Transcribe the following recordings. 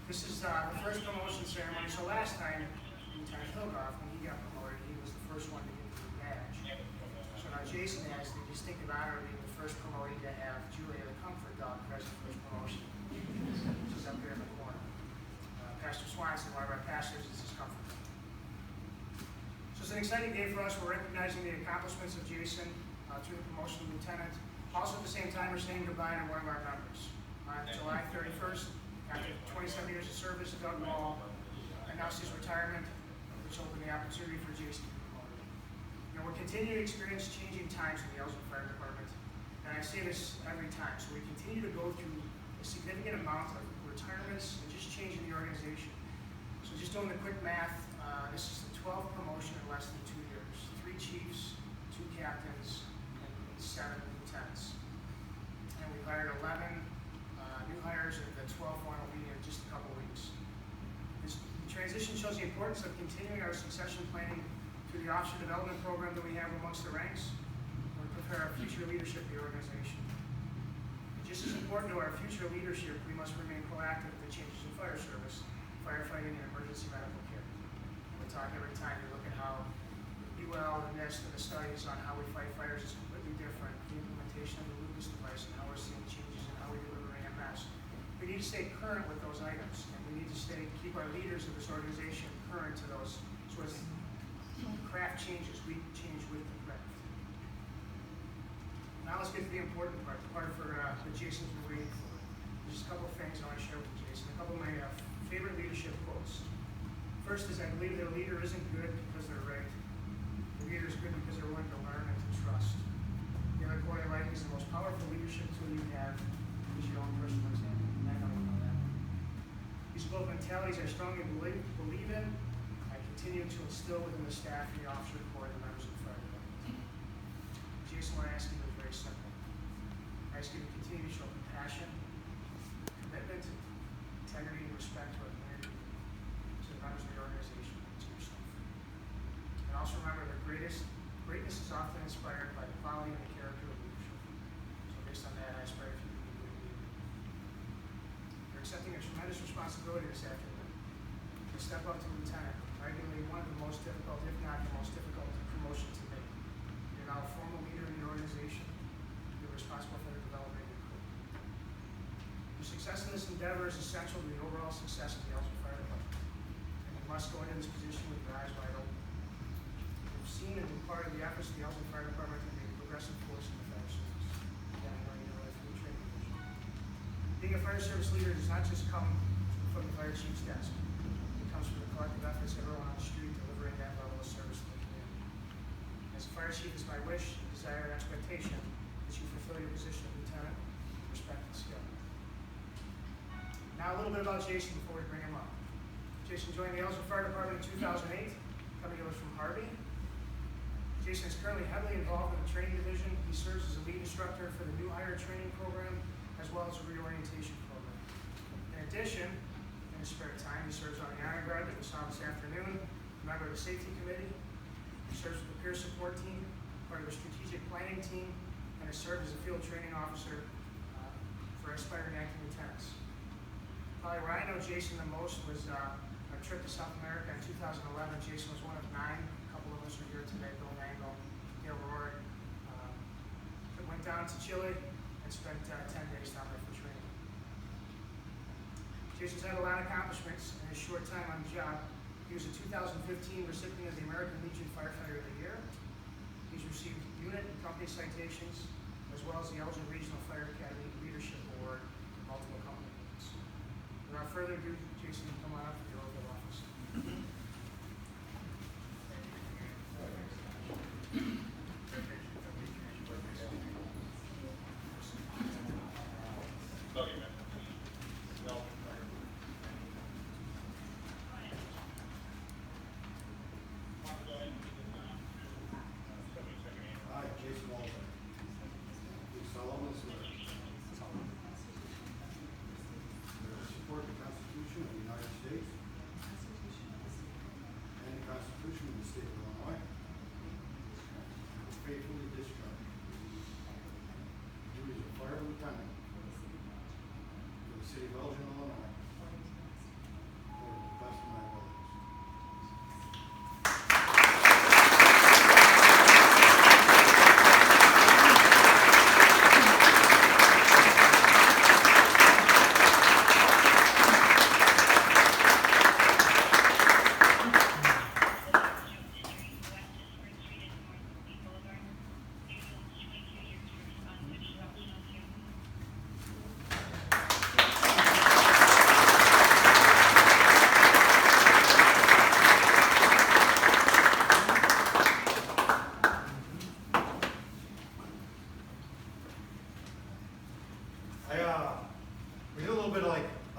This is the first promotion ceremony. So last time, Lieutenant Hilgoff, when he got promoted, he was the first one to get the badge. So now Jason has the distinctive honor of being the first promotee to have Julia the Comfort Dog present for his promotion. She's up there in the corner. Pastor Swanson, one of our pastors, is his comfort dog. So it's an exciting day for us. We're recognizing the accomplishments of Jason through the promotion of lieutenant. Also at the same time, we're saying goodbye to one of our members. On July 31st, after 27 years of service, Doug Wall announced his retirement, which opened the opportunity for Jason to be promoted. You know, we're continuing to experience changing times in the Ellsworth Fire Department, and I say this every time. So we continue to go through a significant amount of retirements and just changing the organization. So just doing the quick math, this is the 12th promotion in less than 2 years. 3 chiefs, 2 captains, and 7 lieutenants. And we've hired 11 new hires, and the 12th one will be in just a couple weeks. This transition shows the importance of continuing our succession planning through the officer development program that we have amongst the ranks to prepare our future leadership of the organization. And just as important to our future leadership, we must remain proactive with the changes in fire service, firefighting, and emergency medical care. We talk every time we look at how the UL, the NIST, and the studies on how we fight fires is completely different. The implementation of the Lucas device and how we're seeing changes in how we deliver EMS. We need to stay current with those items, and we need to keep our leaders of this organization current to those. So as craft changes, we change with the craft. Now let's get to the important part, the part for that Jason's been waiting for. There's just a couple of things I want to share with Jason, a couple of my favorite leadership quotes. First is, I believe that a leader isn't good because they're right. The leader is good because they're willing to learn and to trust. The other quote I like is, the most powerful leadership tool you have is your own personal example. And I know you know that. These both mentalities I strongly believe in. I continue to instill within the staff and the officer corps and the members of the fire department. Jason, what I ask you is very simple. I ask you to continue to show compassion, commitment, integrity, and respect to our community, to the members of the organization, and to yourself. And also remember that greatness is often inspired by the quality and the character of leadership. So based on that, I aspire for you to be a good leader. You're accepting a tremendous responsibility this afternoon to step up to lieutenant, arguably one of the most difficult, if not the most difficult promotion to make. You're now a formal leader in the organization. You're responsible for the development of your crew. Your success in this endeavor is essential to the overall success of the Ellsworth Fire Department. And you must go into this position with your eyes wide open. You've seen and been part of the efforts of the Ellsworth Fire Department to be a progressive force in the fire service. Again, I know you know that from the training division. Being a fire service leader does not just come from the fire chief's desk. It comes from the collective efforts of everyone on the street delivering that level of service to the community. As a fire chief, it's my wish, desire, and expectation that you fulfill your position of lieutenant with respect and skill. Now a little bit about Jason before we bring him up. Jason joined the Ellsworth Fire Department in 2008, coming to us from Harvey. Jason is currently heavily involved in the training division. He serves as a lead instructor for the new hire training program, as well as a reorientation program. In addition, in his spare time, he serves on the Honor Guard that we saw this afternoon, a member of the safety committee. He serves with the peer support team, part of the strategic planning team, and has served as a field training officer for aspiring acting lieutenants. Probably where I know Jason the most was our trip to South America in 2011. Jason was one of 9. A couple of us are here today, Bill Mango, Gail Rourke. Went down to Chile and spent 10 days down there for training. Jason's had a lot of accomplishments in his short time on the job. He was a 2015 recipient of the American Legion Firefighter of the Year. He's received unit and company citations, as well as the Elgin Regional Fire Academy Leadership Award from multiple companies. Without further ado, Jason, come on up for your oath of office. Support the Constitution of the United States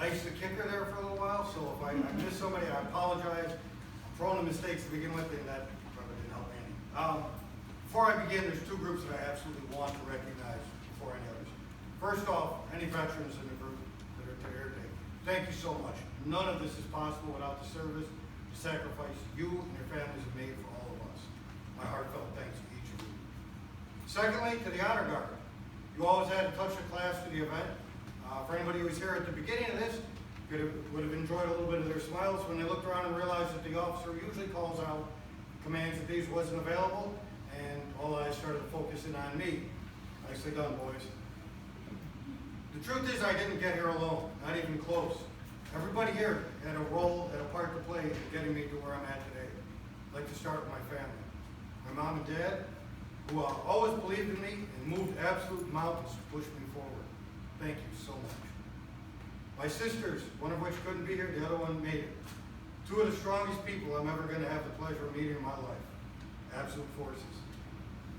iced the kicker there for a little while, so if I missed somebody, I apologize. I'm prone to mistakes to begin with, and that probably didn't help any. Before I begin, there's two groups that I absolutely want to recognize before any others. First off, any veterans in the group that are here today, thank you so much. None of this is possible without the service, the sacrifice you and your families have made for all of us. My heartfelt thanks to each of you. Secondly, to the Honor Guard. You always had to touch the class to the event. For anybody who was here at the beginning of this, would have enjoyed a little bit of their smiles when they looked around and realized that the officer usually calls out commands that these wasn't available, and all eyes started focusing on me. Nicely done, boys. The truth is I didn't get here alone, not even close. Everybody here had a role, had a part to play in getting me to where I'm at today. I'd like to start with my family. My mom and dad, who always believed in me and moved absolute mountains to push me forward. Thank you so much. My sisters, one of which couldn't be here, the other one made it. Two of the strongest people I'm ever going to have the pleasure of meeting in my life. Absolute forces.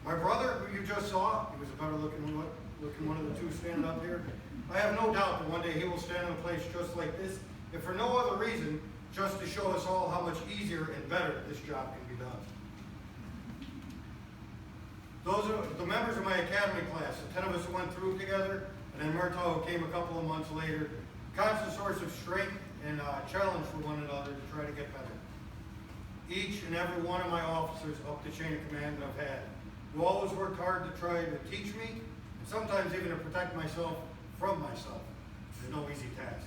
My brother, who you just saw, he was a better looking one of the two standing up here. I have no doubt that one day he will stand in a place just like this, if for no other reason, just to show us all how much easier and better this job can be done. Those are the members of my academy class, the 10 of us who went through together, and then Murtaugh, who came a couple of months later. Constant source of strength and challenge for one another to try to get better. Each and every one of my officers up the chain of command that I've had, who always worked hard to try to teach me, and sometimes even to protect myself from myself. It's no easy task.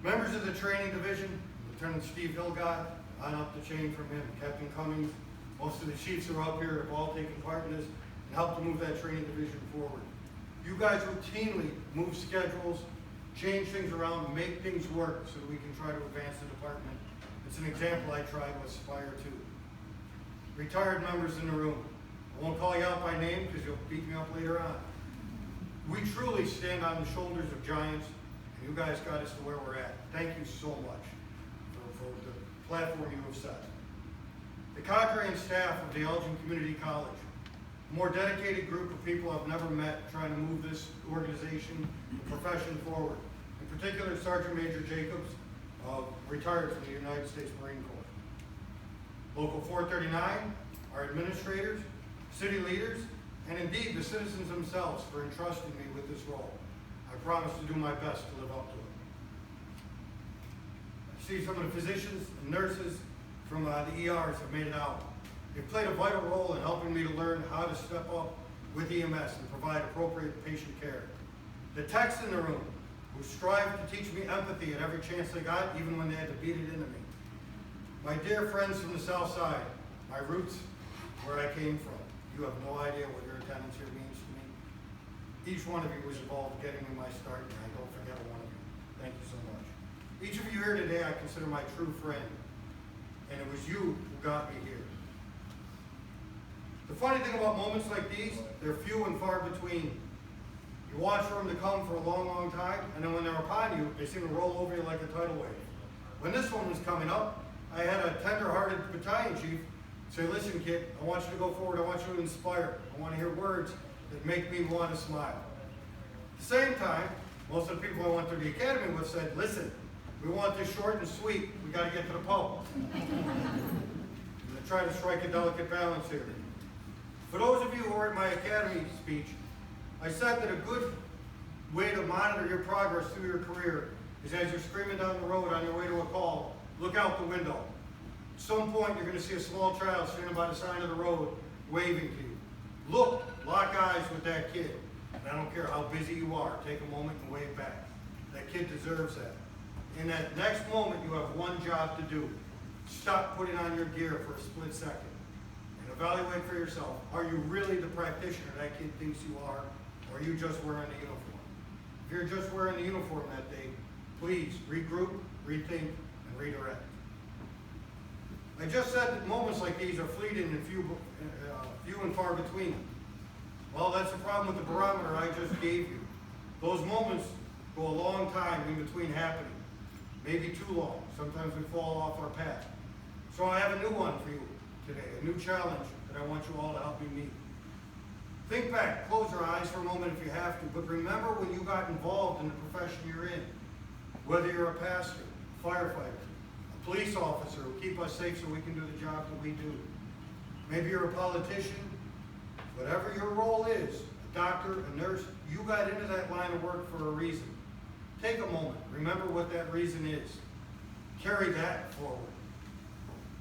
Members of the training division, Lieutenant Steve Hilgott, on up the chain from him, Captain Cummings, most of the chiefs who are up here have all taken part in this and helped to move that training division forward. You guys routinely move schedules, change things around, make things work so that we can try to advance the department. It's an example I try to aspire to. Retired members in the room, I won't call you out by name because you'll beat me up later on. We truly stand on the shoulders of giants, and you guys got us to where we're at. Thank you so much for the platform you have set. The cadre and staff of the Elgin Community College, a more dedicated group of people I've never met trying to move this organization, the profession forward. In particular, Sergeant Major Jacobs, retired from the United States Marine Corps. Local 439, our administrators, city leaders, and indeed the citizens themselves for entrusting me with this role. I promise to do my best to live up to it. I see some of the physicians and nurses from the ERs have made it out. They've played a vital role in helping me to learn how to step up with EMS and provide appropriate patient care. The techs in the room, who strive to teach me empathy at every chance they got, even when they had to beat it into me. My dear friends from the South Side, my roots, where I came from. You have no idea what your attendance here means to me. Each one of you was involved in getting me my start, and I don't forget a one of you. Thank you so much. Each of you here today I consider my true friend, and it was you who got me here. The funny thing about moments like these, they're few and far between. You watch for them to come for a long, long time, and then when they're upon you, they seem to roll over you like a tidal wave. When this one was coming up, I had a tender-hearted battalion chief say, listen, kid, I want you to go forward. I want you to inspire. I want to hear words that make me want to smile. At the same time, most of the people I went through the academy with said, listen, we want this short and sweet. We got to get to the pub. I'm going to try to strike a delicate balance here. For those of you who heard my academy speech, I said that a good way to monitor your progress through your career is as you're screaming down the road on your way to a call, look out the window. At some point, you're going to see a small child standing by the side of the road waving to you. Look, lock eyes with that kid. And I don't care how busy you are, take a moment and wave back. That kid deserves that. In that next moment, you have one job to do. Stop putting on your gear for a split second and evaluate for yourself. Are you really the practitioner that kid thinks you are, or are you just wearing the uniform? If you're just wearing the uniform that day, please regroup, rethink, and redirect. I just said that moments like these are fleeting and few and far between. Well, that's the problem with the barometer I just gave you. Those moments go a long time in between happening. Maybe too long. Sometimes we fall off our path. So I have a new one for you today, a new challenge that I want you all to help me meet. Think back, close your eyes for a moment if you have to, but remember when you got involved in the profession you're in. Whether you're a pastor, firefighter, a police officer who keep us safe so we can do the job that we do. Maybe you're a politician. Whatever your role is, a doctor, a nurse, you got into that line of work for a reason. Take a moment. Remember what that reason is. Carry that forward.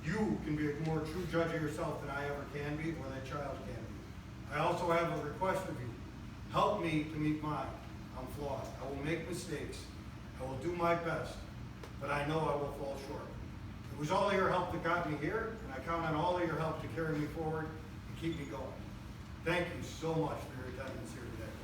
You can be a more true judge of yourself than I ever can be, or that child can be. I also have a request of you. Help me to meet mine. I'm flawed. I will make mistakes. I will do my best, but I know I will fall short. It was all of your help that got me here, and I count on all of your help to carry me forward and keep me going. Thank you so much for your attendance here today.